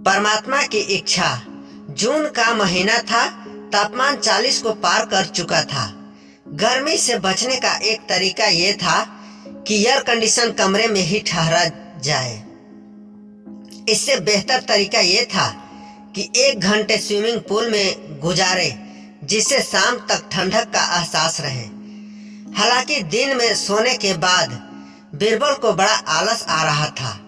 परमात्मा की इच्छा। जून का महीना था। तापमान 40 को पार कर चुका था। गर्मी से बचने का एक तरीका ये था कि एयर कंडीशन कमरे में ही ठहरा जाए। इससे बेहतर तरीका ये था कि 1 घंटे स्विमिंग पूल में गुजारे, जिससे शाम तक ठंडक का एहसास रहे। हालांकि दिन में सोने के बाद बीरबल को बड़ा आलस आ रहा था,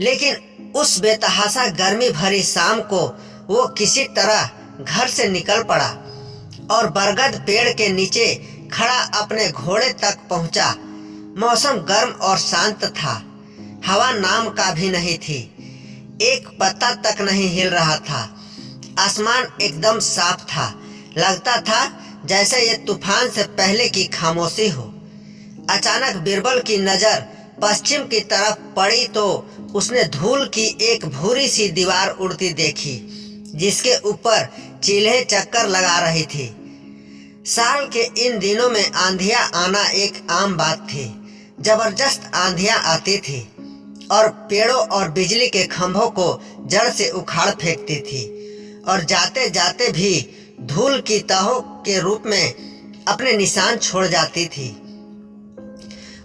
लेकिन उस बेतहाशा गर्मी भरी शाम को वो किसी तरह घर से निकल पड़ा और बरगद पेड़ के नीचे खड़ा अपने घोड़े तक पहुंचा। मौसम गर्म और शांत था। हवा नाम का भी नहीं थी। एक पत्ता तक नहीं हिल रहा था। आसमान एकदम साफ था। लगता था जैसे ये तूफान से पहले की खामोशी हो। अचानक बीरबल की नजर पश्चिम की तरफ पड़ी तो उसने धूल की एक भूरी सी दीवार उड़ती देखी, जिसके ऊपर चील्हे चक्कर लगा रही थी। साल के इन दिनों में आंधियां आना एक आम बात थी। जबरदस्त आंधियां आती थी और पेड़ों और बिजली के खंभों को जड़ से उखाड़ फेंकती थी और जाते जाते भी धूल की तहों के रूप में अपने निशान छोड़ जाती थी।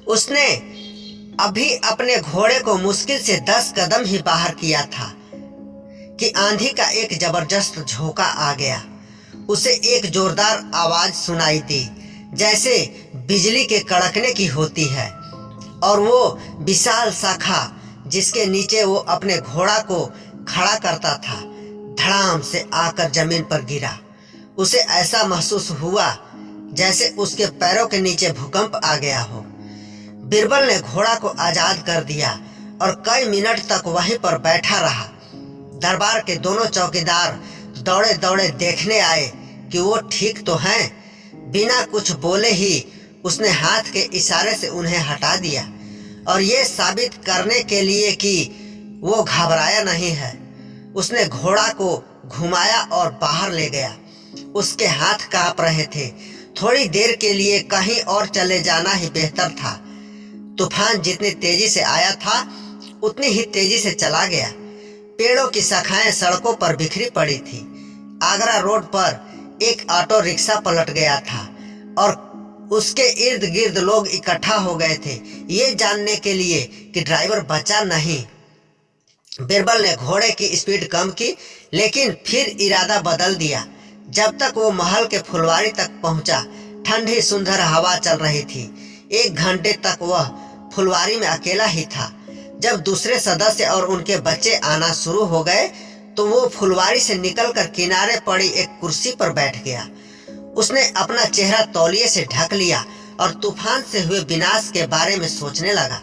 उसने अभी अपने घोड़े को मुश्किल से 10 कदम ही बाहर किया था कि आंधी का एक जबरदस्त झोंका आ गया। उसे एक जोरदार आवाज सुनाई दी, जैसे बिजली के कड़कने की होती है, और वो विशाल शाखा जिसके नीचे वो अपने घोड़ा को खड़ा करता था, धड़ाम से आकर जमीन पर गिरा। उसे ऐसा महसूस हुआ जैसे उसके पैरों के नीचे भूकंप आ गया हो। बीरबल ने घोड़ा को आजाद कर दिया और कई मिनट तक वहीं पर बैठा रहा। दरबार के दोनों चौकीदार दौड़े दौड़े देखने आए कि वो ठीक तो हैं। बिना कुछ बोले ही उसने हाथ के इशारे से उन्हें हटा दिया, और ये साबित करने के लिए कि वो घबराया नहीं है, उसने घोड़ा को घुमाया और बाहर ले गया। उसके हाथ कांप रहे थे। थोड़ी देर के लिए कहीं और चले जाना ही बेहतर था। तूफान जितनी तेजी से आया था उतनी ही तेजी से चला गया। पेड़ों की शाखाएं सड़कों पर बिखरी पड़ी थी। आगरा रोड पर एक ऑटो रिक्शा पलट गया था और उसके इर्द गिर्द लोग इकट्ठा हो गए थे, ये जानने के लिए कि ड्राइवर बचा नहीं। बीरबल ने घोड़े की स्पीड कम की, लेकिन फिर इरादा बदल दिया। जब तक वो महल के फुलवारी तक पहुंचा, ठंडी सुंदर हवा चल रही थी। 1 घंटे तक वह फुलवारी में अकेला ही था। जब दूसरे सदस्य और उनके बच्चे आना शुरू हो गए तो वो फुलवारी से निकलकर किनारे पड़ी एक कुर्सी पर बैठ गया। उसने अपना चेहरा तौलिए से ढक लिया और तूफान से हुए विनाश के बारे में सोचने लगा।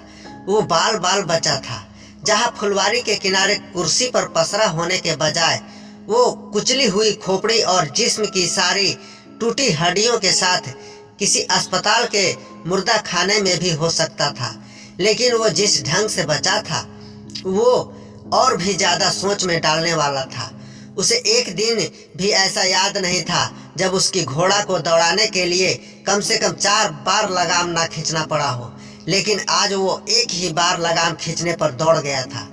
वो बाल बाल बचा था। जहाँ फुलवारी के किनारे कुर्सी पर पसरा होने के बजाय वो कुचली हुई खोपड़ी और जिस्म की सारी टूटी हड्डियों के साथ किसी अस्पताल के मुर्दा खाने में भी हो सकता था। लेकिन वो जिस ढंग से बचा था वो और भी ज्यादा सोच में डालने वाला था। उसे एक दिन भी ऐसा याद नहीं था जब उसकी घोड़ा को दौड़ाने के लिए कम से कम 4 बार लगाम ना खींचना पड़ा हो, लेकिन आज वो एक ही बार लगाम खींचने पर दौड़ गया था।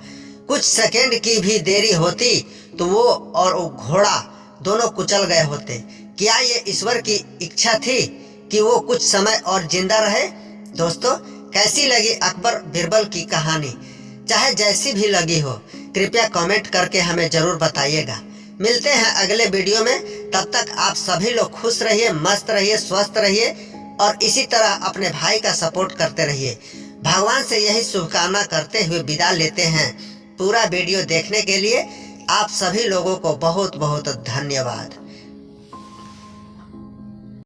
कुछ सेकंड की भी देरी होती तो वो और वो घोड़ा दोनों कुचल गए होते। क्या ये ईश्वर की इच्छा थी कि वो कुछ समय और जिंदा रहे? दोस्तों, कैसी लगी अकबर बीरबल की कहानी? चाहे जैसी भी लगी हो, कृपया कमेंट करके हमें जरूर बताइएगा। मिलते हैं अगले वीडियो में। तब तक आप सभी लोग खुश रहिए, मस्त रहिए, स्वस्थ रहिए और इसी तरह अपने भाई का सपोर्ट करते रहिए। भगवान से यही शुभकामना करते हुए विदा लेते हैं। पूरा वीडियो देखने के लिए आप सभी लोगों को बहुत बहुत धन्यवाद।